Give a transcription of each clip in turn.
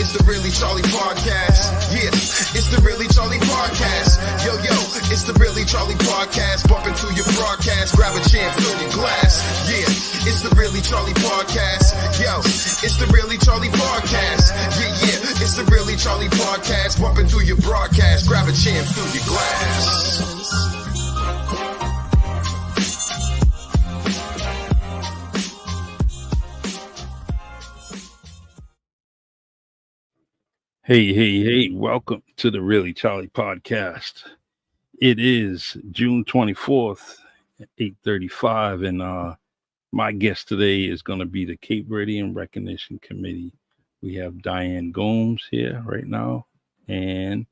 it's the Really Charlie Podcast. Yeah, it's the Really Charlie Podcast. Yo, it's the Really Charlie Podcast. Bumping through your broadcast, grab a chair, fill your glass. Yeah, it's the Really Charlie Podcast. Yo, it's the Really Charlie Podcast. Yeah, it's the Really Charlie Podcast. Bumping through your broadcast, grab a chair, fill your glass. Hey, welcome to the Really Charlie Podcast. It is June 24th, 8:35, and my guest today is going to be the Cape Verdean Recognition Committee. We have Diane Gomes here right now, and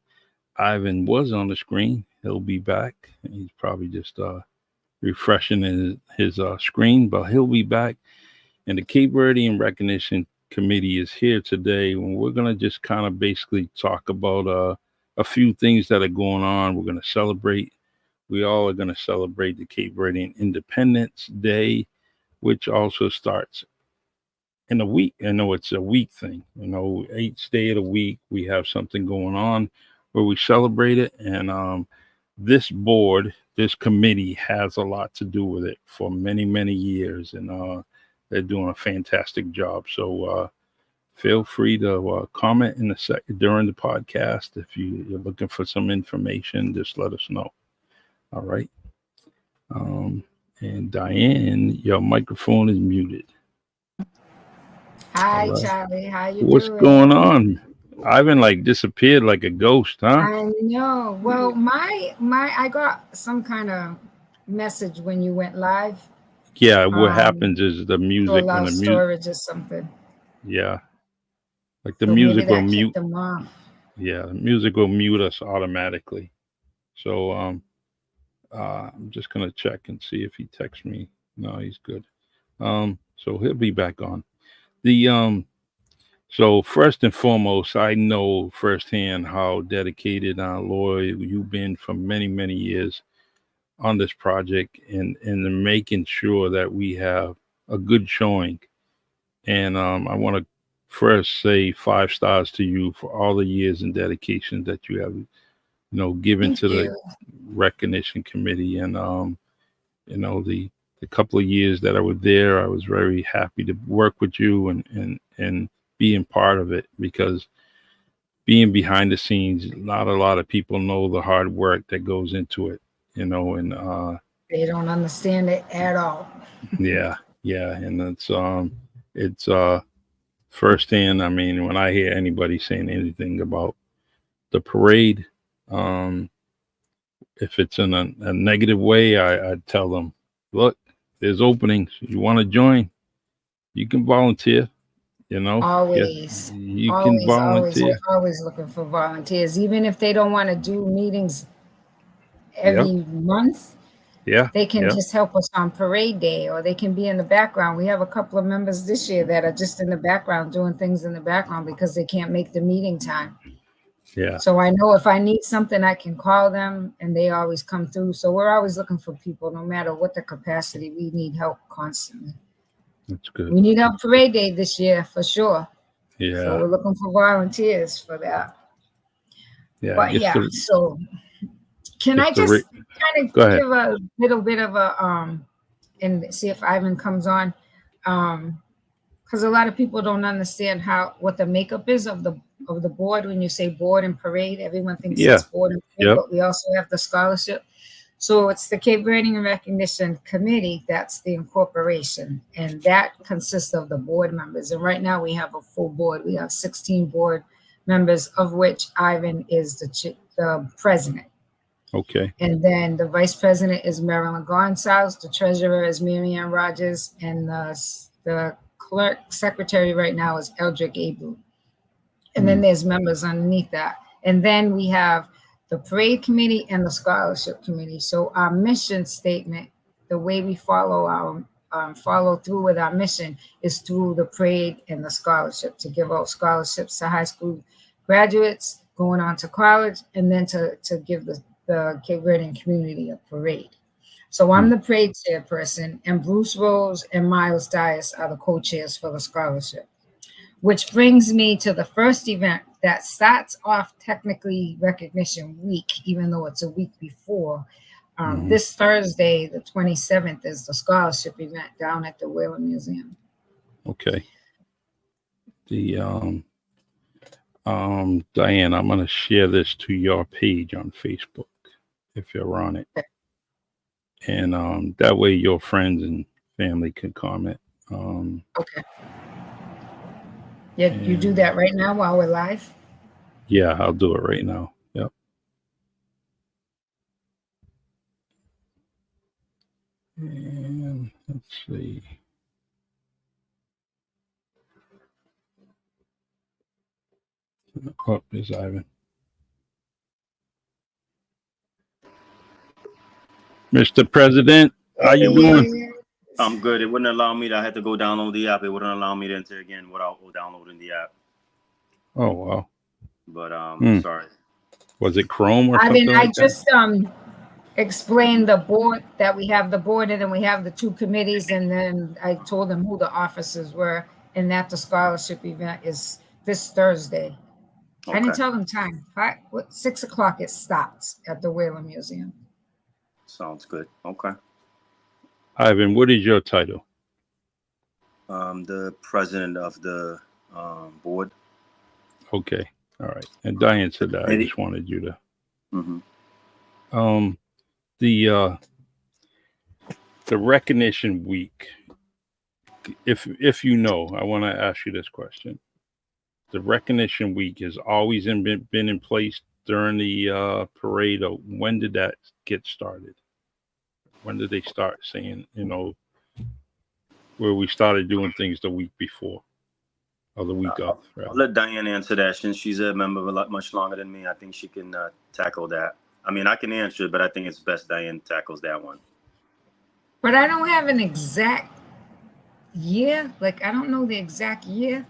Ivan was on the screen. He'll be back. He's probably just refreshing his screen, but he'll be back. And the Cape Verdean Recognition Committee is here today, and we're going to just kind of basically talk about a few things that are going on. We're going to celebrate. We all are going to celebrate the Cape Verdean Independence Day, which also starts in a week. I know it's a week thing. Each day of the week we have something going on where we celebrate it, and this committee has a lot to do with it for many, many years, and they're doing a fantastic job. So feel free to comment during the podcast. If you're looking for some information, just let us know. All right. And Diane, your microphone is muted. Hi, right. Charlie. How you What's doing? What's going on? Ivan disappeared like a ghost, huh? I know. Well, I got some kind of message when you went live. Yeah, what happens is the music when the storage or something. Yeah, like the music will mute them off. Yeah, the music will mute us automatically. So I'm just gonna check and see if he texts me. No, he's good. So he'll be back on. So first and foremost, I know firsthand how dedicated and loyal you've been for many, many years on this project, and making sure that we have a good showing. And I want to first say 5 stars to you for all the years and dedication that you have, given to the recognition committee. And the couple of years that I was there, I was very happy to work with you and being part of it, because being behind the scenes, not a lot of people know the hard work that goes into it. And they don't understand it at all. yeah, and it's firsthand. I mean, when I hear anybody saying anything about the parade, if it's in a negative way, I tell them, look, there's openings. You want to join, you can volunteer. Always. You can volunteer. We're always looking for volunteers, even if they don't want to do meetings every month. They can just help us on parade day, or they can be in the background. We have a couple of members this year that are just in the background doing things in the background because they can't make the meeting time. So I know if I need something, I can call them, and they always come through. So we're always looking for people, no matter what the capacity. We need help constantly. That's good. We need help parade day this year for sure. So we're looking for volunteers for that. So can I just kind of give a little bit of and see if Ivan comes on, because a lot of people don't understand what the makeup is of the board. When you say board and parade, everyone thinks it's board and parade, but we also have the scholarship. So it's the Cape Verdean Recognition Committee. That's the incorporation, and that consists of the board members. And right now we have a full board. We have 16 board members, of which Ivan is the president. Okay. And then the vice president is Marilyn Gonsalves. The treasurer is Marianne Rogers, and the clerk secretary right now is Eldrick Abu. And then there's members underneath that. And then we have the parade committee and the scholarship committee. So our mission statement, the way we follow through with our mission, is through the parade and the scholarship, to give out scholarships to high school graduates going on to college, and then to give the Cape Verdean community a parade. So I'm the parade chairperson, and Bruce Rose and Miles Dias are the co-chairs for the scholarship. which brings me to the first event that starts off technically Recognition Week, even though it's a week before. This Thursday, the 27th, is the scholarship event down at the Whaler Museum. Okay. The Diane, I'm gonna share this to your page on Facebook if you're on it, and that way your friends and family can comment. Okay. Yeah, you do that right now while we're live? Yeah, I'll do it right now. Yep. And let's see. Oh, there's Ivan. Mr. President, how you doing? I'm good. It wouldn't allow me to. I had to go download the app. It wouldn't allow me to enter again without downloading the app. Oh wow. But sorry. Was it Chrome or I something? mean, like I just explained the board, that we have the board and then we have the two committees, and then I told them who the officers were, and that the scholarship event is this Thursday. Okay. I didn't tell them time. 6 o'clock it starts at the Whaler Museum. Sounds good. Okay. Ivan, what is your title? The president of the board. Okay. All right. And Diane said that. I just wanted you to. Mm-hmm. The recognition week. If you know, I want to ask you this question. The recognition week has always been in place during the parade. Or when did that get started? When did they start saying, where we started doing things the week before or the week of? I'll let Diane answer that since she's a member a lot much longer than me. I think she can tackle that. I mean, I can answer it, but I think it's best Diane tackles that one. But I don't have an exact year. Like, I don't know the exact year.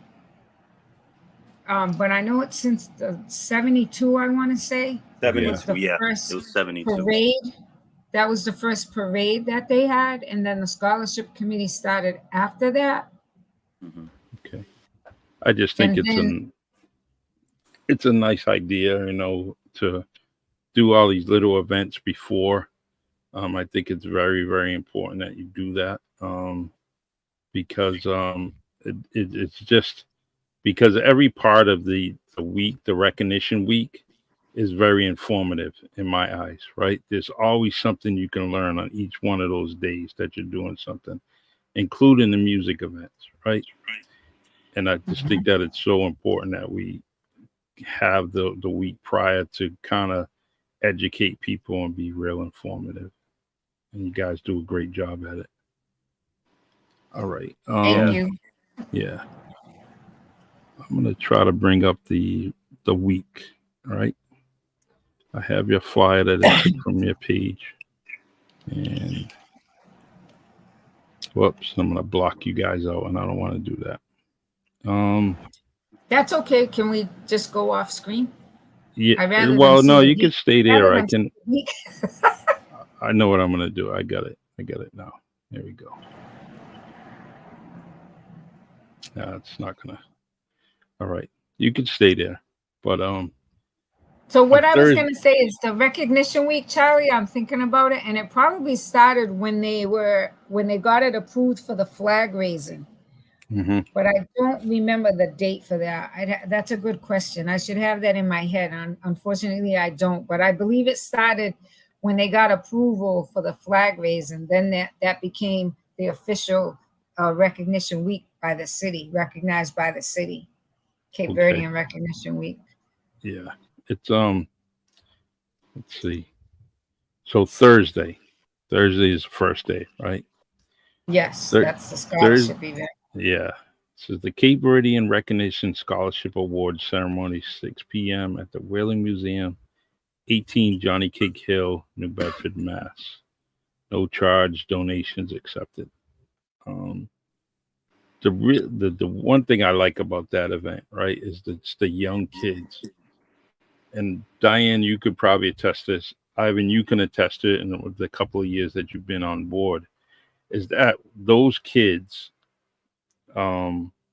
But I know it's since the 72, I want to say. 72, yeah. It was 72. Parade. That was the first parade that they had. And then the scholarship committee started after that. Mm-hmm. Okay. I just think it's a nice idea, to do all these little events before. I think it's very, very important that you do that, because it's just because every part of the week, the recognition week, is very informative in my eyes, right? There's always something you can learn on each one of those days that you're doing something, including the music events, right? And I just think that it's so important that we have the week prior to kind of educate people and be real informative. And you guys do a great job at it. All right. Thank you. Yeah. I'm going to try to bring up the week. All right. I have your flyer that I took from your page. And whoops, I'm going to block you guys out, and I don't want to do that. That's okay. Can we just go off screen? Yeah. Well, no, you can stay there. I can. I know what I'm going to do. I got it now. There we go. No, it's not going to. All right. You can stay there. But so what I was going to say is the recognition week, Charlie, I'm thinking about it, and it probably started when they got it approved for the flag raising. Mm-hmm. But I don't remember the date for that. That's a good question. I should have that in my head. Unfortunately, I don't. But I believe it started when they got approval for the flag raising. Then that became the official recognition week by the city, recognized by the city. Cape Verdean Recognition Week. Yeah. It's let's see. So Thursday is the first day, right? Yes, that's the scholarship event. Yeah. So the Cape Verdean Recognition Scholarship Award ceremony, 6 p.m. at the Whaler Museum, 18 Johnny Cake Hill, New Bedford, Mass. No charge, donations accepted. The one thing I like about that event, right, is it's the young kids. And Diane, you could probably attest this. Ivan, you can attest to it in the couple of years that you've been on board, is that those kids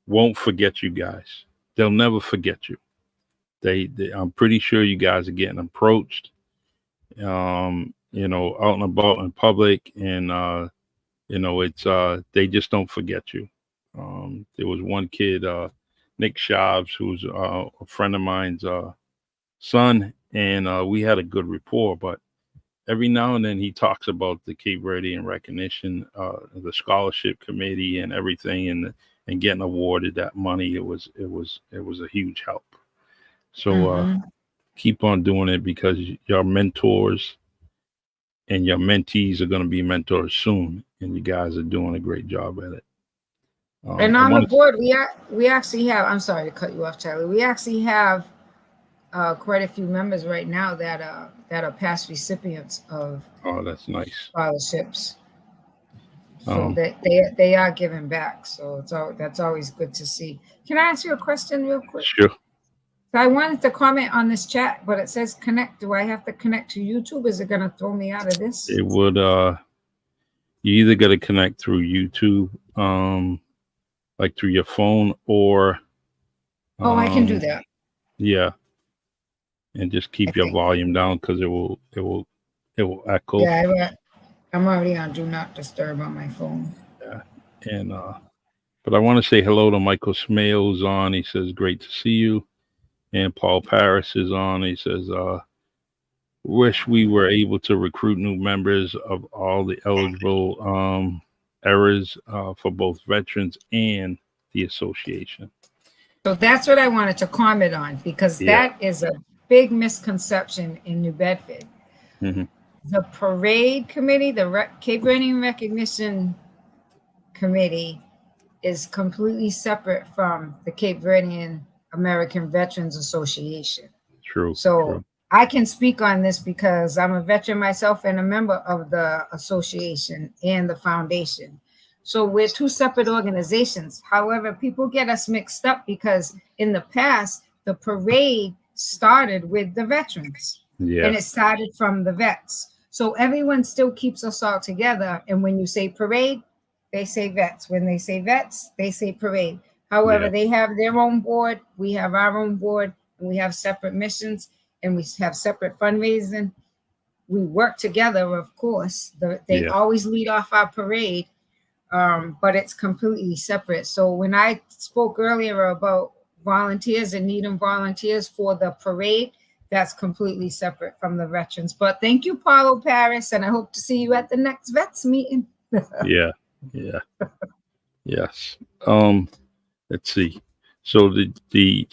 won't forget you guys. They'll never forget you. They I'm pretty sure you guys are getting approached, you know, out and about in public, and you know, it's they just don't forget you. There was one kid, Nick Shavs, who's a friend of mine's son, and we had a good rapport. But every now and then he talks about the Cape Verdean Recognition, the scholarship committee, and everything, and getting awarded that money. It was a huge help. So keep on doing it, because your mentors and your mentees are going to be mentors soon, and you guys are doing a great job at it. And on the board, we actually have. I'm sorry to cut you off, Charlie. We actually have quite a few members right now that are past recipients of. Oh, that's nice. Scholarships. So they are giving back. So that's always good to see. Can I ask you a question real quick? Sure. So I wanted to comment on this chat, but it says connect. Do I have to connect to YouTube? Is it going to throw me out of this? It would. You either got to connect through YouTube, like through your phone, or. I can do that. Yeah. And just keep your volume down, because it will echo. Yeah, I'm already on Do Not Disturb on my phone. Yeah, and but I want to say hello to Michael Smales on. He says great to see you, and Paul Paris is on. He says wish we were able to recruit new members of all the eligible eras for both veterans and the association. So that's what I wanted to comment on, because that is a big misconception in New Bedford. Mm-hmm. The parade committee, the Cape Verdean Recognition Committee, is completely separate from the Cape Verdean American Veterans Association. True. So I can speak on this because I'm a veteran myself and a member of the association and the foundation. So we're two separate organizations. However, people get us mixed up because in the past, the parade started with the veterans. Yeah. And it started from the vets. So everyone still keeps us all together. And when you say parade, they say vets. When they say vets, they say parade. However, they have their own board. We have our own board. And we have separate missions. And we have separate fundraising. We work together, of course. They always lead off our parade. But it's completely separate. So when I spoke earlier about volunteers and needing volunteers for the parade, that's completely separate from the veterans. But thank you, Paulo Paris, and I hope to see you at the next vets meeting. Yeah. Yes. Let's see. So the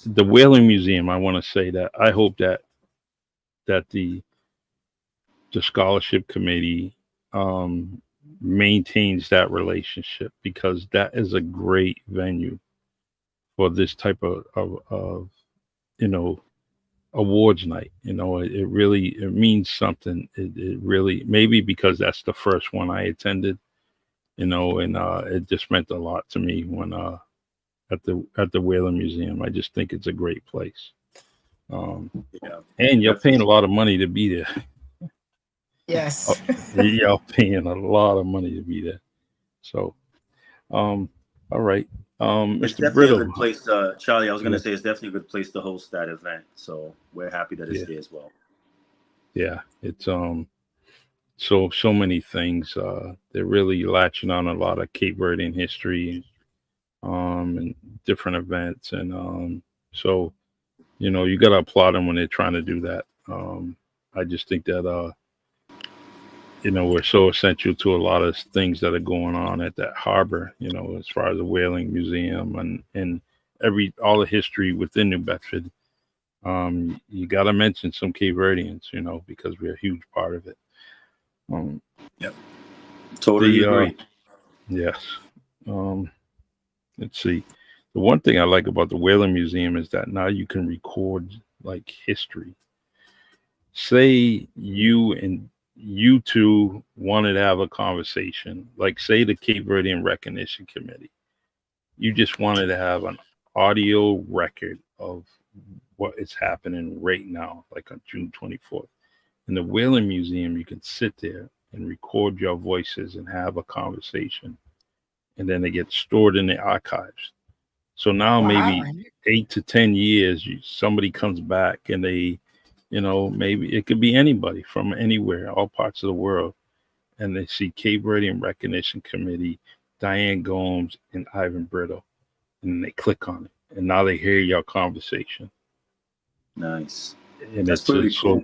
Whaling Museum, I want to say that I hope that the scholarship committee maintains that relationship, because that is a great venue for this type of you know, awards night. You know, it really means something. It really, maybe because that's the first one I attended, you know, and it just meant a lot to me when at the Whaling Museum. I just think it's a great place. And you're paying a lot of money to be there. Yes. You're paying a lot of money to be there. So all right. It's Mr. definitely Brito. a good place, Charlie. I was going to say it's definitely a good place to host that event. So we're happy that it's there as well. Yeah, it's so many things. They're really latching on a lot of Cape Verdean history, and different events, and so you know, you got to applaud them when they're trying to do that. I just think that you know, we're so essential to a lot of things that are going on at that harbor, you know, as far as the Whaling Museum and all the history within New Bedford. You got to mention some Cape Verdeans, you know, because we're a huge part of it. Totally agree. Yes. Let's see. The one thing I like about the Whaling Museum is that now you can record like history. Say you two wanted to have a conversation, like say the Cape Verdean Recognition Committee. You just wanted to have an audio record of what is happening right now, like on June 24th. In the Whaling Museum, you can sit there and record your voices and have a conversation. And then they get stored in the archives. So now Wow. maybe 8 to 10 years, somebody comes back and they, maybe it could be anybody from anywhere, all parts of the world, and they see Cape Verdean Recognition Committee, Diane Gomes, and Ivan Brito, and they click on it, and now they hear your conversation. Nice. And That's pretty cool.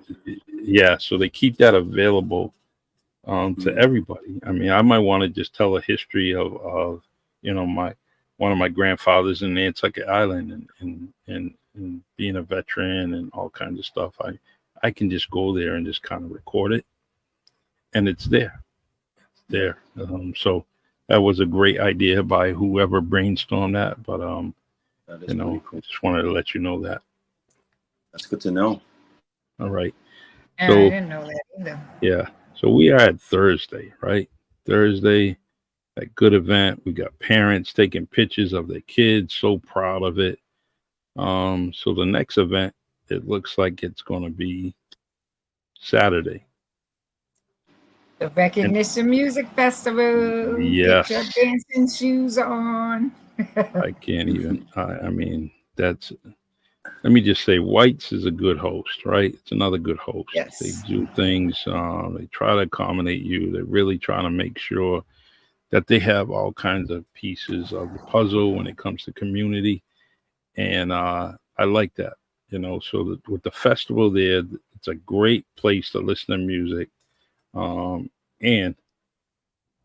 Yeah, so they keep that available to everybody. I mean, I might want to just tell a history of one of my grandfathers in Nantucket Island and being a veteran and all kinds of stuff. I can just go there and just kind of record it, and it's there. It's there. So that was a great idea by whoever brainstormed that. But that is cool. I just wanted to let you know that. That's good to know. All right. So I didn't know that either. Yeah. So we are at Thursday, right? Thursday, a good event. We got parents taking pictures of their kids, so proud of it. So the next event, it looks like it's going to be Saturday. The Recognition Music Festival. Yes. Get your dancing shoes on. I can't even. I mean, let me just say, White's is a good host, right? It's another good host. Yes. They do things. They try to accommodate you. They're really trying to make sure that they have all kinds of pieces of the puzzle when it comes to community. And I like that, so with the festival there, it's a great place to listen to music and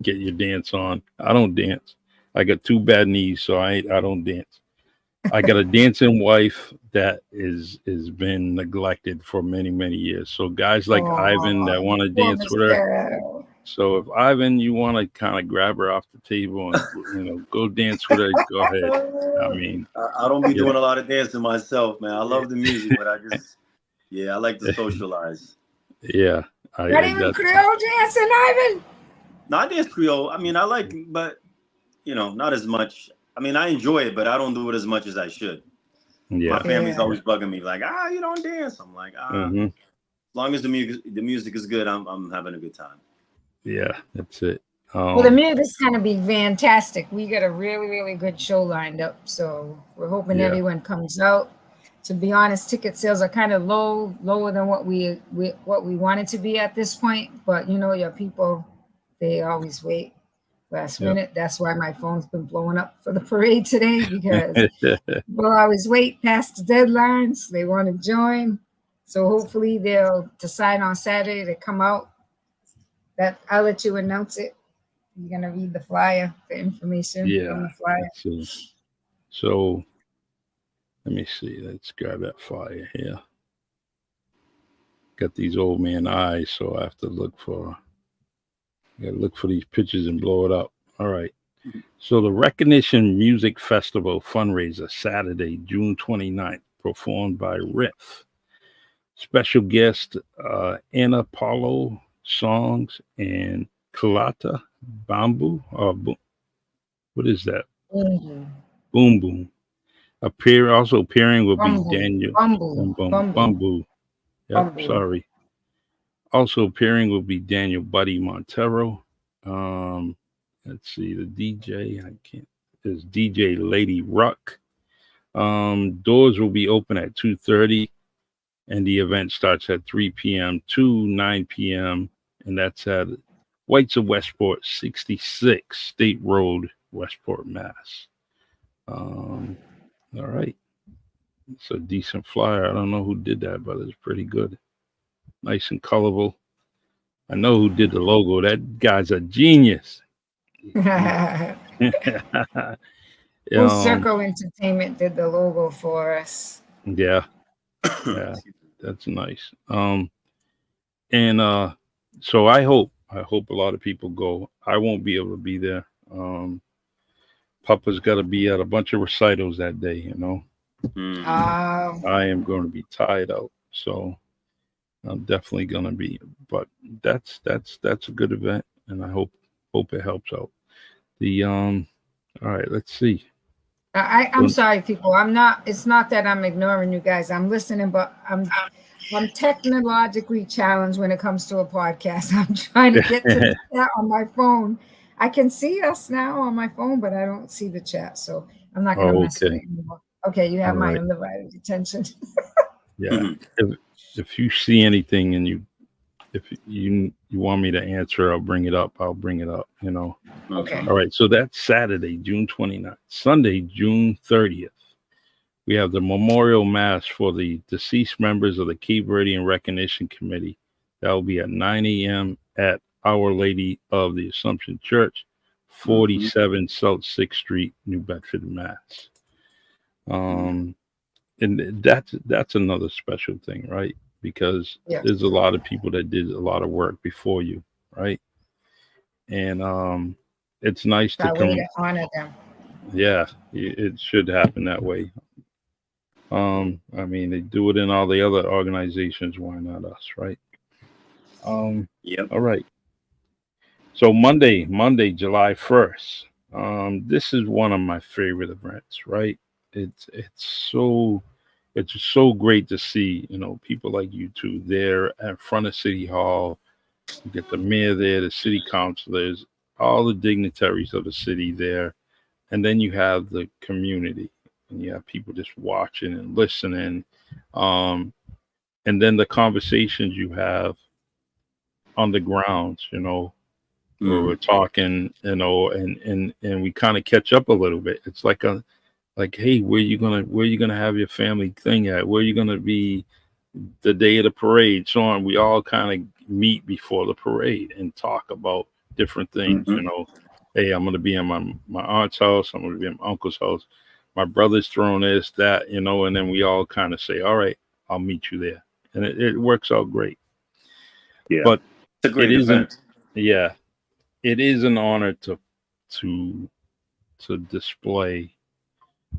get your dance on. I don't dance. I got 2 bad knees, so I don't dance. I got a dancing wife that is been neglected for many, many years. So guys like Ivan that want to dance with her. So if Ivan, you want to kind of grab her off the table and go dance with her, go ahead. I mean, I don't be doing a lot of dancing myself, man. I love the music, but I like to socialize. Yeah. Not even Creole dancing, Ivan. No, I dance Creole. I mean, I like, but not as much. I mean, I enjoy it, but I don't do it as much as I should. Yeah. My family's always bugging me, like, you don't dance. I'm like, As long as the music is good, I'm having a good time. Yeah, that's it. Well, the music's going to be fantastic. We got a really, really good show lined up, so we're hoping everyone comes out. To be honest, ticket sales are kind of lower than what we wanted to be at this point. But your people, they always wait last minute. That's why my phone's been blowing up for the parade today, because people always wait past the deadlines. They want to join, so hopefully they'll decide on Saturday to come out. That I'll let you announce it. You're gonna read the flyer, the information from the flyer. So let me see. Let's grab that flyer here. Got these old man eyes, so I have to look for these pictures and blow it up. All right. So the Recognition Music Festival fundraiser, Saturday, June 29th, performed by Riff. Special guest Anna Paulo songs and Kalata Bamboo. What is that? Boom Boom. Also appearing will be Daniel Bamboo. Yep, sorry. Also appearing will be Daniel Buddy Montero. Let's see, the DJ. Is DJ Lady Ruck. Doors will be open at 2:30, and the event starts at 3 p.m. to 9 p.m. And that's at Whites of Westport, 66 State Road, Westport, Mass. All right. It's a decent flyer. I don't know who did that, but it's pretty good. Nice and colorful. I know who did the logo. That guy's a genius. Full Circle Entertainment did the logo for us. Yeah, that's nice. So I hope a lot of people go. I won't be able to be there. Papa's got to be at a bunch of recitals that day. I am going to be tied out, so I'm definitely going to be. But that's a good event, and I hope it helps out. All right, let's see. I'm sorry, people. It's not that I'm ignoring you guys. I'm listening, but I'm technologically challenged when it comes to a podcast. I'm trying to get to the chat on my phone. I can see us now on my phone, but I don't see the chat. So I'm not going to mess with Okay. it anymore. Okay, you have All my right. undivided attention. Yeah. If you see anything and if you want me to answer, I'll bring it up. I'll bring it up, you know. Okay. All right. So that's Saturday, June 29th. Sunday, June 30th. We have the memorial mass for the deceased members of the Cape Verdean Recognition Committee. That will be at 9 a.m. at Our Lady of the Assumption Church, 47 South 6th Street, New Bedford, Mass. And that's another special thing, right? Because there's a lot of people that did a lot of work before you, right? And it's nice to come. To honor them. Yeah, it should happen that way. I mean, they do it in all the other organizations. Why not us, right? Yep. All right. So Monday, July 1st. This is one of my favorite events, right? It's so great to see, you know, people like you two there in front of City Hall. You get the mayor there, the city councilors, all the dignitaries of the city there, and then you have the community. And you have people just watching and listening. And then the conversations you have on the grounds, you know, where we're talking, you know, and we kind of catch up a little bit. It's like hey, where you gonna have your family thing at? Where you gonna be the day of the parade? So on. We all kind of meet before the parade and talk about different things, you know. Hey, I'm gonna be in my aunt's house, I'm gonna be in my uncle's house. My brother's throwing this, that, you know, and then we all kind of say, all right, I'll meet you there. And it works out great. Yeah. But it's a great event. It is an honor to display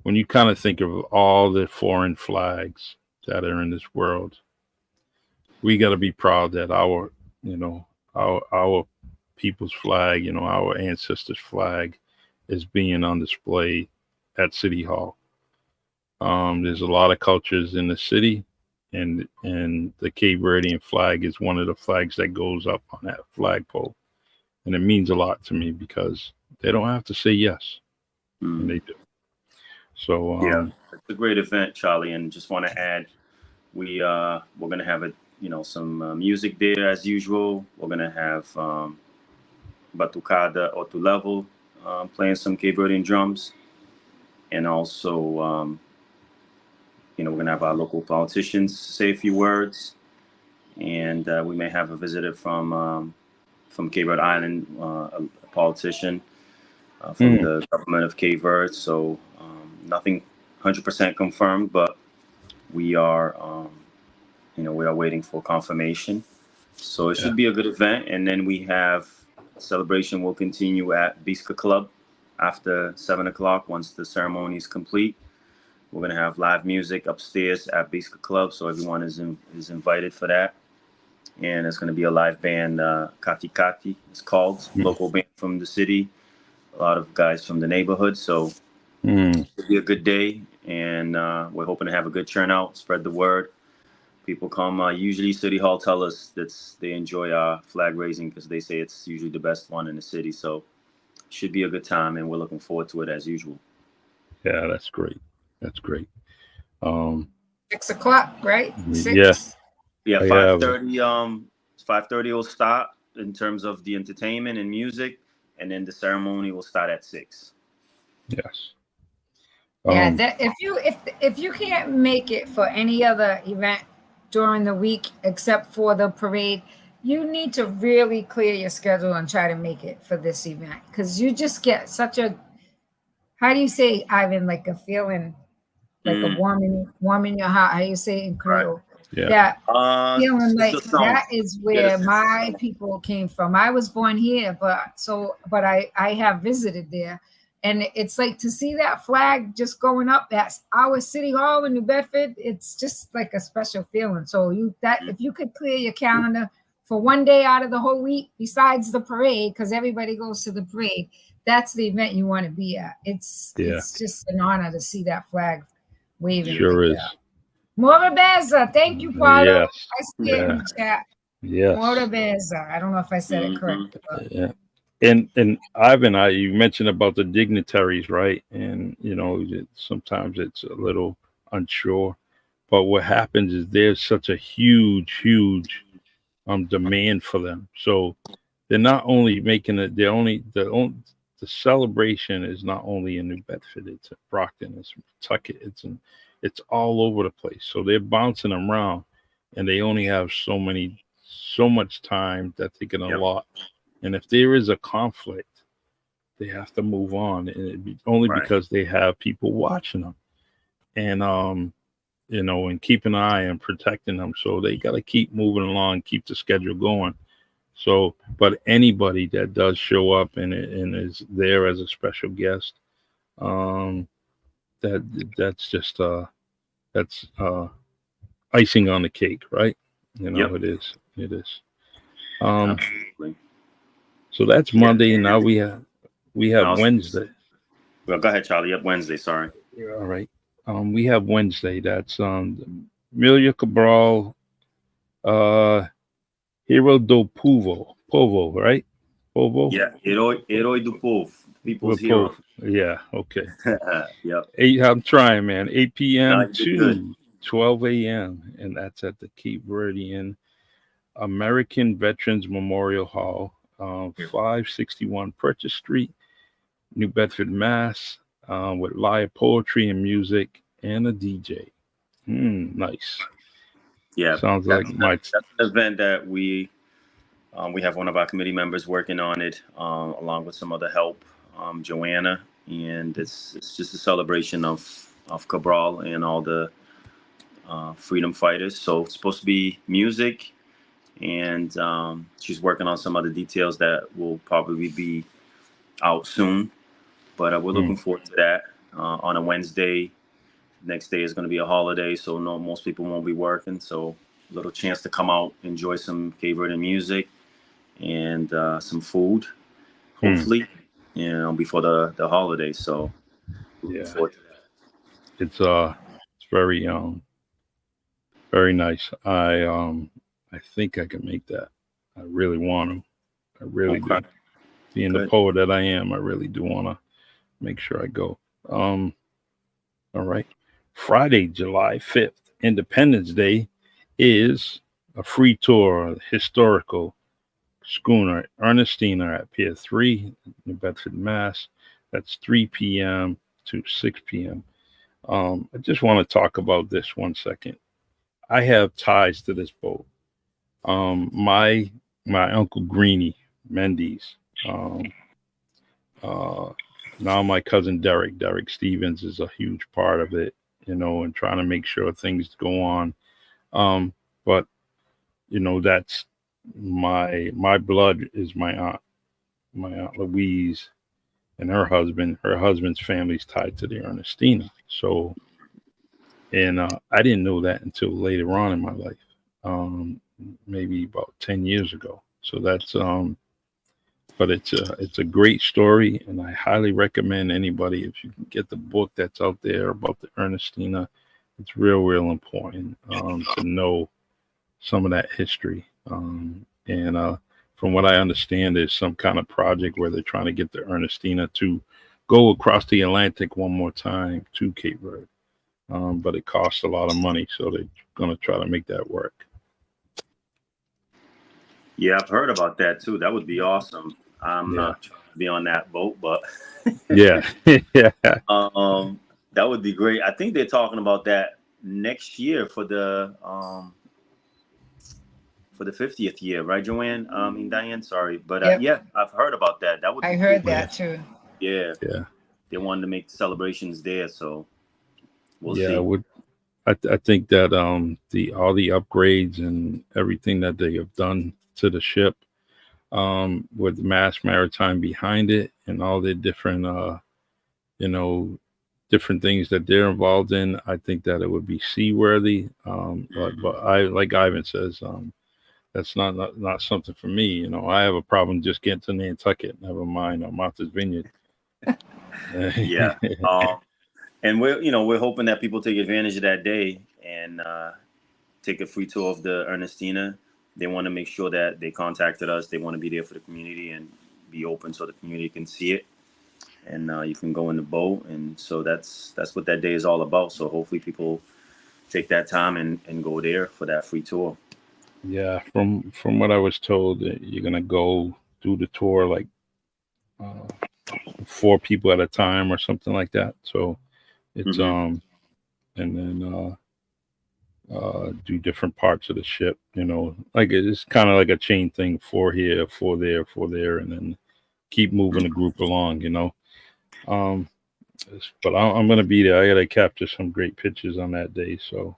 when you kind of think of all the foreign flags that are in this world. We got to be proud that our people's flag, you know, our ancestors' flag is being on display at City Hall. There's a lot of cultures in the city, and the Cape Verdean flag is one of the flags that goes up on that flagpole, and it means a lot to me because they don't have to say yes, and they do. So it's a great event, Charlie, and just want to add, we're gonna have some music there as usual. We're gonna have Batucada Otu Level playing some Cape Verdean drums. And also, we're going to have our local politicians say a few words. And we may have a visitor from Cape Verde Island, a politician from the government of Cape Verde. So nothing 100% confirmed, but we are, we are waiting for confirmation. So it should be a good event. And then we have celebration will continue at Bisca Club after 7 o'clock. Once the ceremony is complete, we're going to have live music upstairs at Bisca Club. So everyone is invited for that. And it's going to be a live band, Kati Kati, it's called, local band from the city. A lot of guys from the neighborhood. So it'll be a good day. And we're hoping to have a good turnout, spread the word. People come. Usually City Hall tell us that they enjoy our flag raising because they say it's usually the best one in the city. So it should be a good time, and we're looking forward to it as usual. Yeah, that's great. That's great. 6 o'clock, right? 6? Yeah, 5:30. 5:30 will start in terms of the entertainment and music, and then the ceremony will start at 6. Yes. That if you can't make it for any other event during the week except for the parade, you need to really clear your schedule and try to make it for this event, because you just get such a, how do you say, Ivan, like a feeling, like a warm in your heart. How you say it in Creole? Right. Yeah. That feeling, like that is where my people came from. I was born here, but I have visited there. And it's like to see that flag just going up at our City Hall in New Bedford, it's just like a special feeling. So if you could clear your calendar for one day out of the whole week, besides the parade, because everybody goes to the parade, that's the event you want to be at. It's just an honor to see that flag waving. Sure is. Morabeza, thank you, Paulo. Yes. I see it in the chat. Yes. Morabeza. I don't know if I said it correctly. Yeah. And Ivan, you mentioned about the dignitaries, right? And sometimes it's a little unsure, but what happens is there's such a huge demand for them. So they're not only making it, the celebration is not only in New Bedford, it's in Brockton, it's in Pawtucket, it's all over the place. So they're bouncing around, and they only have so much time that they can Yep. allot. And if there is a conflict, they have to move on, and only Right. because they have people watching them, and and keep an eye and protecting them. So they got to keep moving along, keep the schedule going. So, but anybody that does show up and is there as a special guest, um, that's just that's icing on the cake, right? Yep. It is. Um, Absolutely. so that's Yeah. Monday. Now we have Now, Wednesday. well, go ahead, Charlie. Yep, Wednesday. Sorry. Yeah, all right. We have Wednesday. That's Amelia Cabral, uh, Hero do Povo, right? Povo, Yeah, Herói do Povo, people's with Povo. hero. Yeah, okay. Yep. I'm trying, man. 8 No, p.m. you did good. to 12 a.m. and that's at the Cape Verdean American Veterans Memorial Hall, 561 Purchase Street, New Bedford, Mass. With live poetry and music and a DJ. Nice. Yeah, Sounds like that's my. that's an event that we have one of our committee members working on it, along with some other help, Joanna, and it's just a celebration of Cabral and all the freedom fighters. So it's supposed to be music, and she's working on some other details that will probably be out soon. But we're looking Mm, forward to that on a Wednesday. Next day is going to be a holiday, so no, most people won't be working. So a little chance to come out, enjoy some Cape Verdean music and some food, mm, hopefully, before the holiday. So looking yeah, forward to that. it's very nice. I think I can make that. I really want to. I really Okay, do. Being the good. poet that I am, I really do want to make sure I go. Um, all right. Friday, July 5th, Independence Day, is a free tour, historical schooner Ernestina at Pier 3, New Bedford, Mass. That's 3 p.m. to 6 p.m. I just want to talk about this 1 second. I have ties to this boat. My uncle Greenie Mendes. Um, uh, Now my cousin Derek Stevens is a huge part of it, and trying to make sure things go on. Um, but that's my blood is my aunt Louise, and her husband. Her husband's family's tied to the Ernestina. So, and I didn't know that until later on in my life, um, maybe about 10 years ago. So but it's a great story, and I highly recommend anybody if you can get the book that's out there about the Ernestina. It's real important to know some of that history. And from what I understand, there's some kind of project where they're trying to get the Ernestina to go across the Atlantic one more time to Cape Verde. But it costs a lot of money, so they're going to try to make that work. Yeah, I've heard about that too. That would be awesome. I'm Yeah, not trying to be on that boat, but yeah, yeah, that would be great. I think they're talking about that next year for the 50th year, right, Joanne? Diane, sorry, but Yep, yeah, I've heard about that. That would I be cool. heard yeah, that too. Yeah, yeah, they wanted to make celebrations there, so we'll yeah. see. I think that the all the upgrades and everything that they have done to the ship, with Mass Maritime behind it, and all the different you know different things that they're involved in, I think that it would be seaworthy. But I, like Ivan says, that's not something for me. I have a problem just getting to Nantucket. Never mind Martha's Vineyard. Yeah, and we're hoping that people take advantage of that day and take a free tour of the Ernestina. They want to make sure that they contacted us. They want to be there for the community and be open so the community can see it, and you can go in the boat. And so that's what that day is all about. So hopefully people take that time and go there for that free tour. Yeah, from what I was told, you're gonna go do the tour like 4 people at a time or something like that. So it's and then do different parts of the ship. Like it's kind of like a chain thing: 4 here, 4 there, 4 there, and then keep moving the group along. Um, but I'm gonna be there. I gotta capture some great pictures on that day. So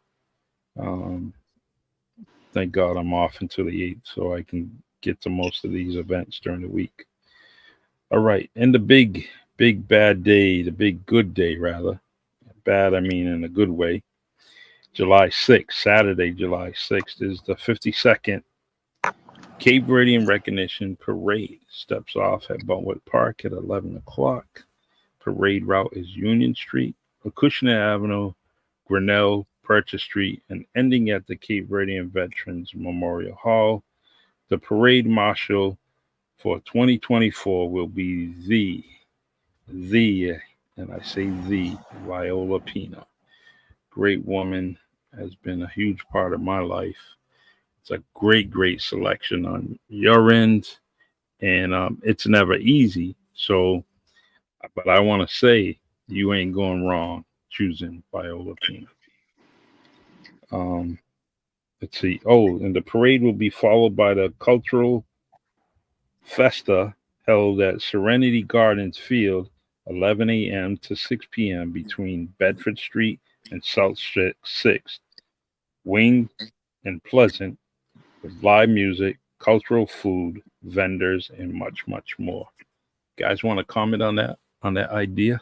thank God I'm off until the 8th, so I can get to most of these events during the week. All right, and the big bad day, the big good day rather. Bad, I mean in a good way. July 6th, Saturday, July 6th, is the 52nd Cape Verdean Recognition Parade. Steps off at Butwood Park at 11 o'clock. Parade route is Union Street, Acushnet Avenue, Grinnell, Purchase Street, and ending at the Cape Verdean Veterans Memorial Hall. The parade marshal for 2024 will be and I say the, Viola Pina. Great woman, has been a huge part of my life. It's a great selection on your end, and it's never easy. So, but I want to say you ain't going wrong choosing Viola Pina. Let's see. Oh, and the parade will be followed by the cultural festa held at Serenity Gardens Field, 11 a.m. to 6 p.m. between Bedford Street and South 6th, Wing and Pleasant, with live music, cultural food, vendors, and much more. Guys, want to comment on that idea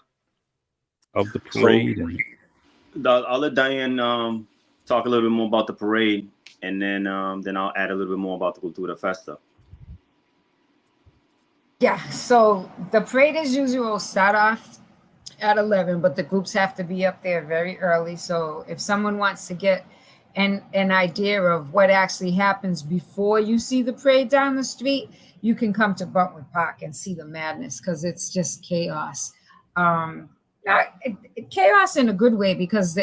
of the parade? I'll let Diane talk a little bit more about the parade, and then I'll add a little bit more about the Cultura Festa. Yeah, so the parade as usual will start off at 11, but the groups have to be up there very early. So if someone wants to get an idea of what actually happens before you see the parade down the street, you can come to Butwood Park and see the madness, because it's just chaos. Chaos in a good way, because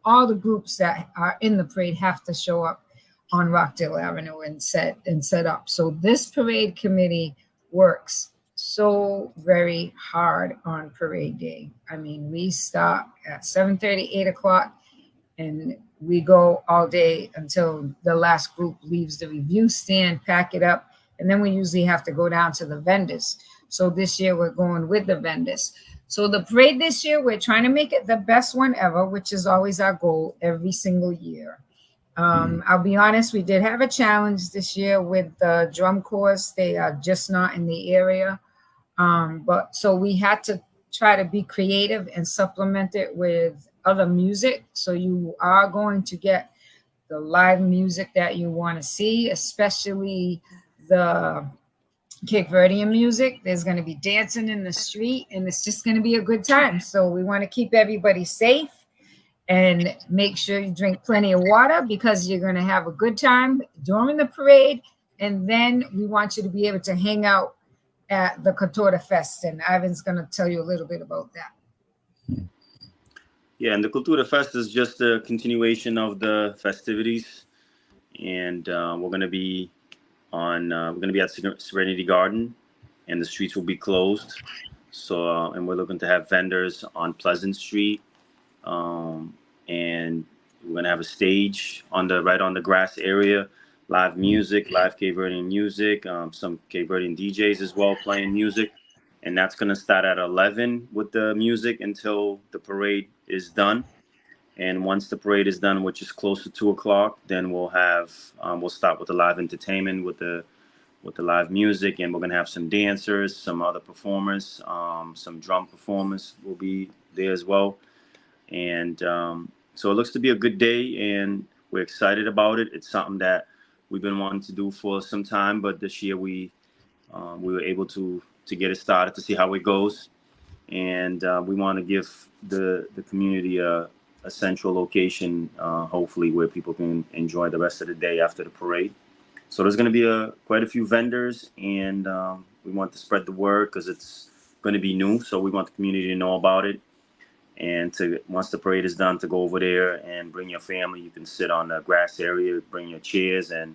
all the groups that are in the parade have to show up on Rockdale Avenue and set up. So this parade committee works so very hard on parade day. I mean, we start at 7:30, 8 o'clock, and we go all day until the last group leaves the review stand, pack it up, and then we usually have to go down to the vendors. So this year we're going with the vendors. So the parade this year, we're trying to make it the best one ever, which is always our goal every single year. I'll be honest, we did have a challenge this year with the drum corps. They are just not in the area. But so we had to try to be creative and supplement it with other music. So you are going to get the live music that you want to see, especially the Cape Verdean music. There's going to be dancing in the street, and it's just going to be a good time. So we want to keep everybody safe and make sure you drink plenty of water, because you're going to have a good time during the parade. And then we want you to be able to hang out at the Cultura Fest, and Ivan's going to tell you a little bit about that. Yeah, and the Cultura Fest is just a continuation of the festivities, and we're going to be at Serenity Garden, and the streets will be closed. So, and we're looking to have vendors on Pleasant Street, and we're going to have a stage right on the grass area. Live music, live Cape Verdean music, some Cape Verdean DJs as well playing music. And that's going to start at 11 with the music until the parade is done. And once the parade is done, which is close to 2 o'clock, then we'll start with the live entertainment with the live music. And we're going to have some dancers, some other performers, some drum performers will be there as well. And so it looks to be a good day, and we're excited about it. It's something that we've been wanting to do for some time, but this year we were able to get it started, to see how it goes. And we want to give the community a central location, hopefully, where people can enjoy the rest of the day after the parade. So there's going to be quite a few vendors, and We want to spread the word because it's going to be new. So we want the community to know about it. And once the parade is done, to go over there and bring your family. You can sit on the grass area, bring your chairs, and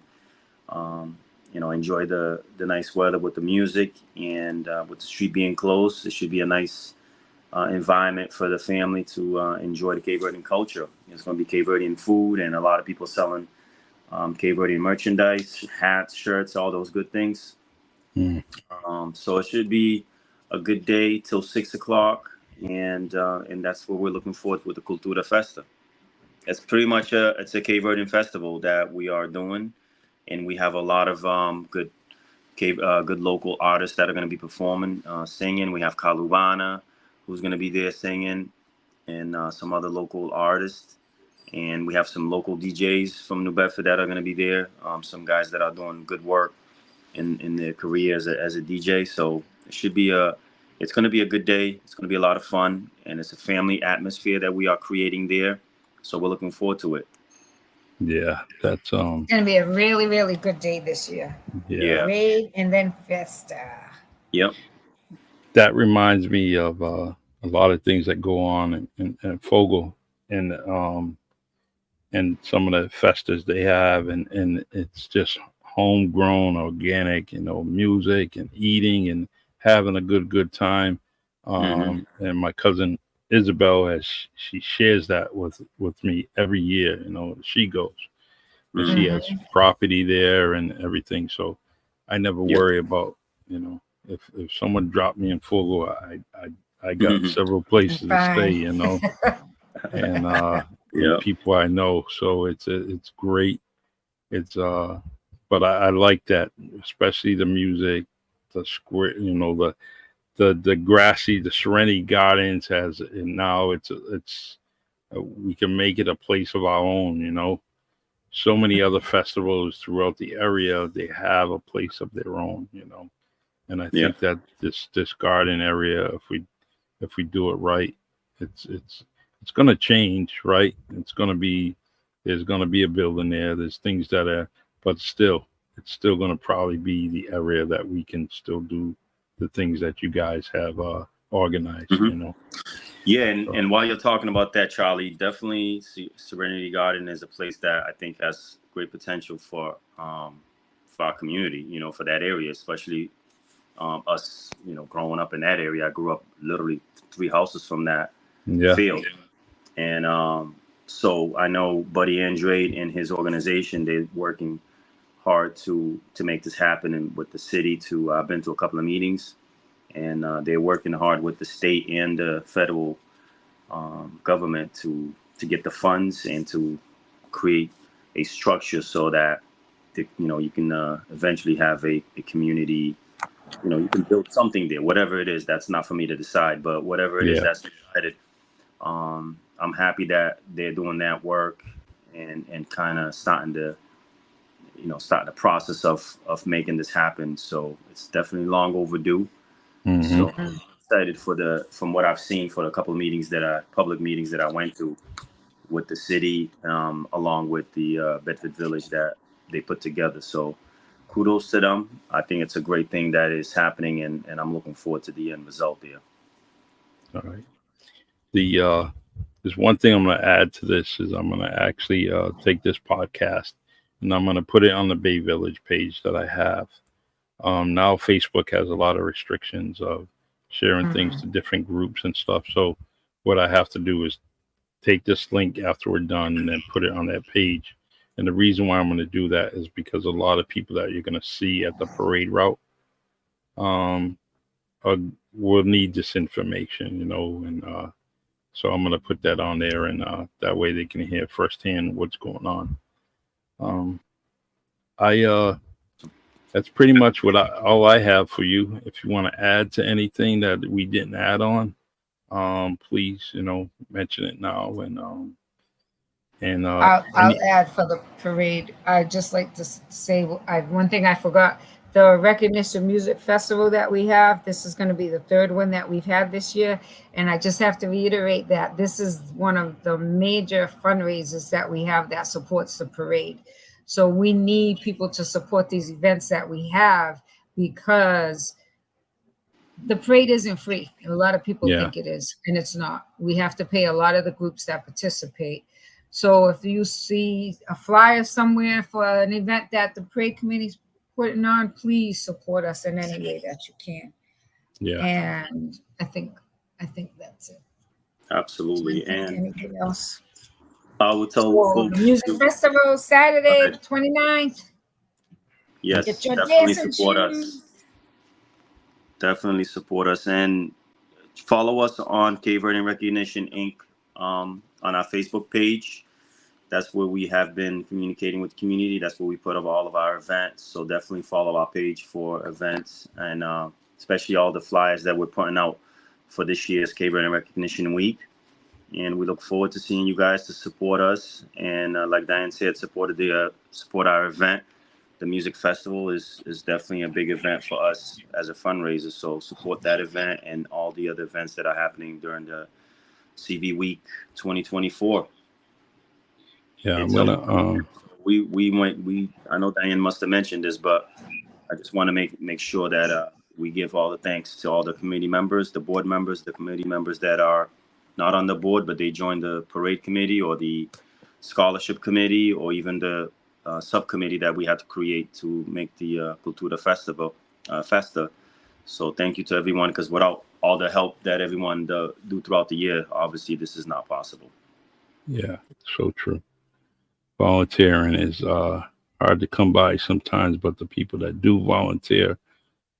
enjoy the nice weather with the music, and with the street being closed, it should be a nice environment for the family to enjoy the Cape Verdean culture. It's going to be Cape Verdean food and a lot of people selling Cape Verdean merchandise, hats, shirts, all those good things. So it should be a good day till 6 o'clock, and that's what we're looking forward to with the Cultura Festa. It's pretty much it's a Cape Verdean festival that we are doing, and we have a lot of good local artists that are going to be performing, singing. We have Kalubana, who's going to be there singing, and some other local artists. And we have some local DJs from New Bedford that are going to be there. Some guys that are doing good work in their career as a DJ. So it should be it's going to be a good day. It's going to be a lot of fun, and it's a family atmosphere that we are creating there. So we're looking forward to it. Yeah, that's It's gonna be a really, really good day this year. Yeah. Parade and then Festa. Yep. That reminds me of a lot of things that go on in Fogel, and some of the festas they have, and it's just homegrown, organic, music and eating and having a good time. And my cousin Isabel she shares that with me every year. She goes, and she has property there and everything. So I never worry about, if someone dropped me in Fogo, I got several places to stay, and people I know. So it's great. It's but I like that, especially the music, the square, the grassy, the Serenity Gardens and now it's we can make it a place of our own. So many other festivals throughout the area, they have a place of their own, and I think that this garden area, if we do it right, it's going to change, right? There's going to be a building there. There's things that are, but still, it's still going to probably be the area that we can still do the things that you guys have organized, Yeah, and while you're talking about that, Charlie, definitely Serenity Garden is a place that I think has great potential for our community, for that area, especially us, growing up in that area. I grew up literally 3 houses from that field. And so I know Buddy Andrade and his organization, they're working hard to make this happen, and with the city I've been to a couple of meetings, and they're working hard with the state and the federal government to get the funds and to create a structure so that you can eventually have a community. You can build something there, whatever it is. That's not for me to decide, but whatever it is that's decided, I'm happy that they're doing that work and kind of starting the process of making this happen. So it's definitely long overdue. So I'm excited from what I've seen for the couple of public meetings that I went to with the city, along with the Bedford Village that they put together. So kudos to them. I think it's a great thing that is happening, and I'm looking forward to the end result there. All right. There's one thing I'm going to add to this is I'm going to actually take this podcast and I'm going to put it on the Bay Village page that I have. Now Facebook has a lot of restrictions of sharing things to different groups and stuff. So what I have to do is take this link after we're done and then put it on that page. And the reason why I'm going to do that is because a lot of people that you're going to see at the parade route will need this information, and so I'm going to put that on there, and that way they can hear firsthand what's going on. That's pretty much all I have for you. If you want to add to anything that we didn't add on, please, mention it now. And I'll add for the parade. I'd just like to say one thing I forgot. The Recognition Music Festival that we have, this is going to be the 3rd one that we've had this year. And I just have to reiterate that this is one of the major fundraisers that we have that supports the parade. So we need people to support these events that we have, because the parade isn't free. A lot of people Yeah. think it is, and it's not. We have to pay a lot of the groups that participate. So if you see a flyer somewhere for an event that the parade committee's putting on, please support us in any way that you can. Yeah. And I think that's it. Absolutely. And anything else? I will tell So, folks the music festival Saturday, Okay. 29th. Yes, Get your definitely dancing support us. shoes. Definitely support us and follow us on Cape Verdean Recognition Inc. On our Facebook page. That's where we have been communicating with the community. That's where we put up all of our events. So definitely follow our page for events and especially all the flyers that we're putting out for this year's Cape Verdean Recognition Week. And we look forward to seeing you guys to support us. And like Diane said, support our event. The music festival is definitely a big event for us as a fundraiser. So support that event and all the other events that are happening during the CV Week 2024. Yeah, I'm It's gonna I know Diane must have mentioned this, but I just want to make sure that we give all the thanks to all the committee members, the board members, the committee members that are not on the board, but they joined the parade committee or the scholarship committee or even the subcommittee that we had to create to make the Cultura Festival Festa. So thank you to everyone, because without all the help that everyone do throughout the year, obviously this is not possible. Yeah, so true. Volunteering is hard to come by sometimes, but the people that do volunteer,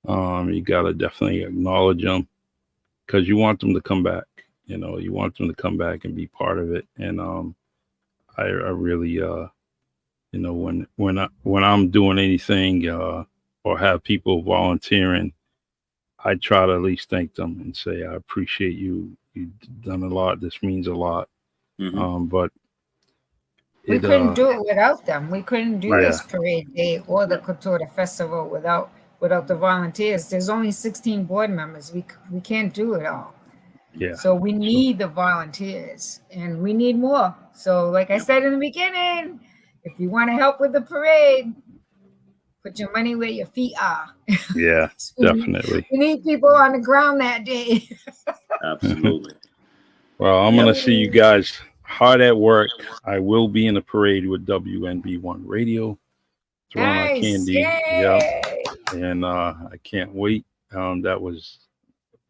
you gotta definitely acknowledge them, because you want them to come back. You want them to come back and be part of it. And I really, when I'm doing anything or have people volunteering, I try to at least thank them and say, I appreciate you. You've done a lot. This means a lot. Mm-hmm. But We couldn't do it without them. We couldn't do Right. this parade day or the Cultura Festival without the volunteers. There's only 16 board members. We can't do it all. Yeah. So we need the volunteers, and we need more. So like I said in the beginning, if you want to help with the parade, put your money where your feet are. Yeah, definitely. We need people on the ground that day. Absolutely. Well, I'm going to see you guys hard at work. I will be in the parade with WNB1 Radio. Throwing out candy. Yay! Yep. And I can't wait. That was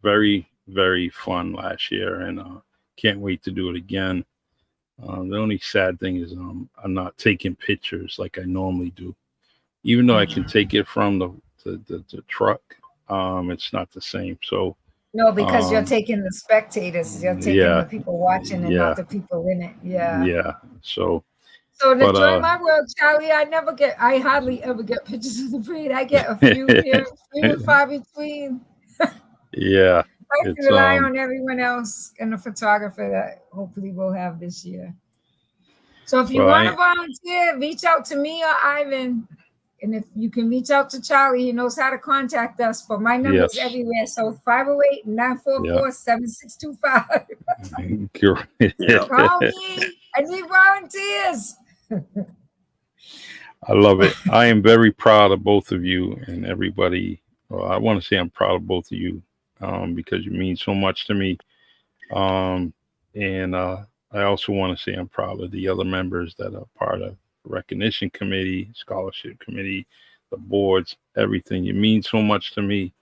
very, very fun last year, and can't wait to do it again. The only sad thing is I'm not taking pictures like I normally do. Even though I can take it from the truck, it's not the same. So no, because you're taking the spectators, you're taking the people watching and not the people in it. Yeah. Yeah. So to join my world, Charlie, I hardly ever get pictures of the parade. I get a few here, few and far between. Yeah. I have to rely on everyone else and the photographer that hopefully we'll have this year. So if you want to volunteer, reach out to me or Ivan. And if you can reach out to Charlie, he knows how to contact us. But my number's everywhere. So 508-944-7625. Call me. I need volunteers. I love it. I am very proud of both of you and everybody. Well, I want to say I'm proud of both of you because you mean so much to me. And I also want to say I'm proud of the other members that are part of recognition committee, scholarship committee, the boards, everything. You mean so much to me,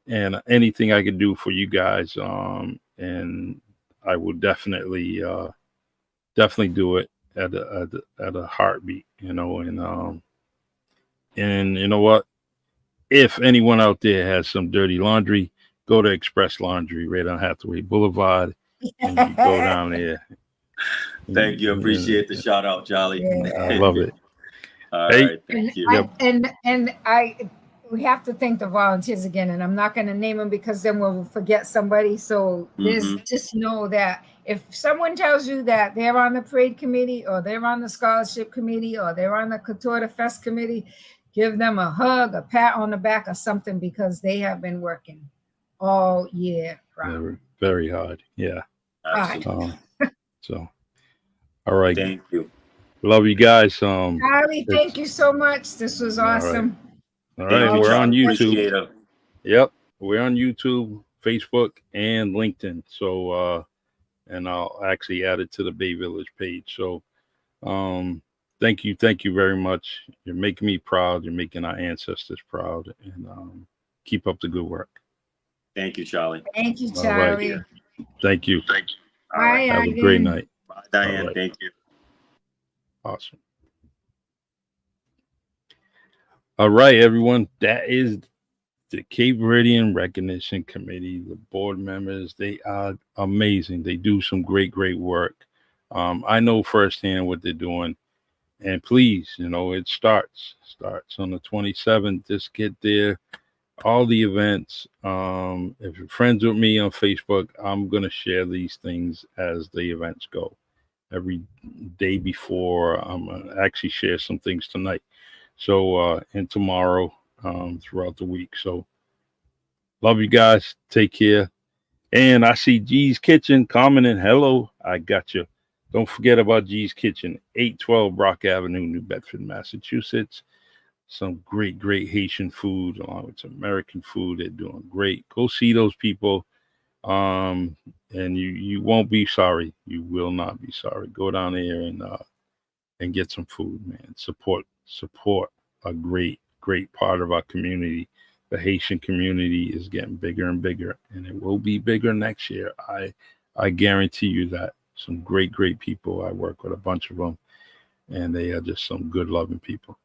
and anything I could do for you guys, and I will definitely do it at a heartbeat, and you know what, if anyone out there has some dirty laundry, go to Express Laundry right on Hathaway Boulevard and you go down there. Thank you. Appreciate the shout out, Charlie. Yeah. I love it. All right. Thank you. We have to thank the volunteers again, and I'm not going to name them because then we'll forget somebody. So just know that if someone tells you that they're on the parade committee or they're on the scholarship committee or they're on the Cultura Fest committee, give them a hug, a pat on the back or something, because they have been working all year round. Very, very hard. Yeah. Absolutely. So, all right. Thank you. Love you guys. Charlie, thank you so much. This was awesome. All right. We're on YouTube. Yep. we're on YouTube, Facebook, and LinkedIn. So, and I'll actually add it to the Bay Village page. So, thank you very much. You're making me proud. You're making our ancestors proud, and keep up the good work. Thank you, Charlie. Thank you, Charlie. Right. Thank you. All right. Have a great night. Bye, Diane. Right. Thank you. Awesome. All right, everyone. That is the Cape Verdean Recognition Committee. The board members, they are amazing. They do some great work. I know firsthand what they're doing. And please, it starts on the 27th. Just get there. All the events. If you're friends with me on Facebook, I'm going to share these things as the events go. Every day before, I'm going to actually share some things tonight. So, and tomorrow, throughout the week. So, love you guys. Take care. And I see G's Kitchen commenting. Hello, I got you. Don't forget about G's Kitchen, 812 Brock Avenue, New Bedford, Massachusetts. Some great Haitian food along with some American food. They're doing great. Go see those people. And you won't be sorry. You will not be sorry. Go down there and get some food, man. Support a great part of our community. The Haitian community is getting bigger and bigger, and it will be bigger next year. I guarantee you that. Some great people. I work with a bunch of them, and they are just some good, loving people.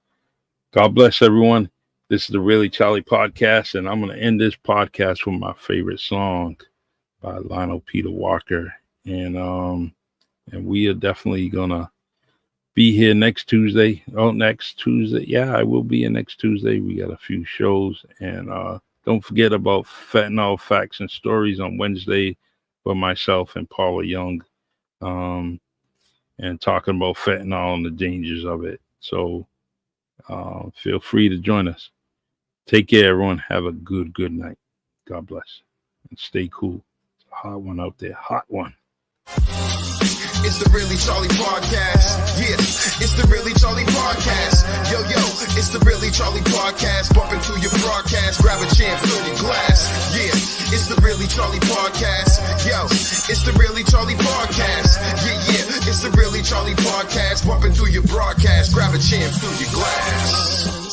God bless everyone. This is the Really Charlie podcast, and I'm going to end this podcast with my favorite song by Lionel Peter Walker. And we are definitely going to be here next Tuesday. Next Tuesday. Yeah, I will be here next Tuesday. We got a few shows. And don't forget about Fentanyl Facts and Stories on Wednesday with myself and Paula Young. And talking about fentanyl and the dangers of it. So feel free to join us. Take care, everyone. Have a good night. God bless. And stay cool. It's a hot one out there. Hot one. It's the Really Charlie podcast. Yeah, it's the Really Charlie podcast. Yo, it's the Really Charlie podcast. Bump into your broadcast, grab a chair, fill your glass. Yeah, it's the Really Charlie podcast. Yo, it's the Really Charlie podcast. Yeah, it's the Really Charlie podcast. Bump into your broadcast, grab a chair, fill your glass.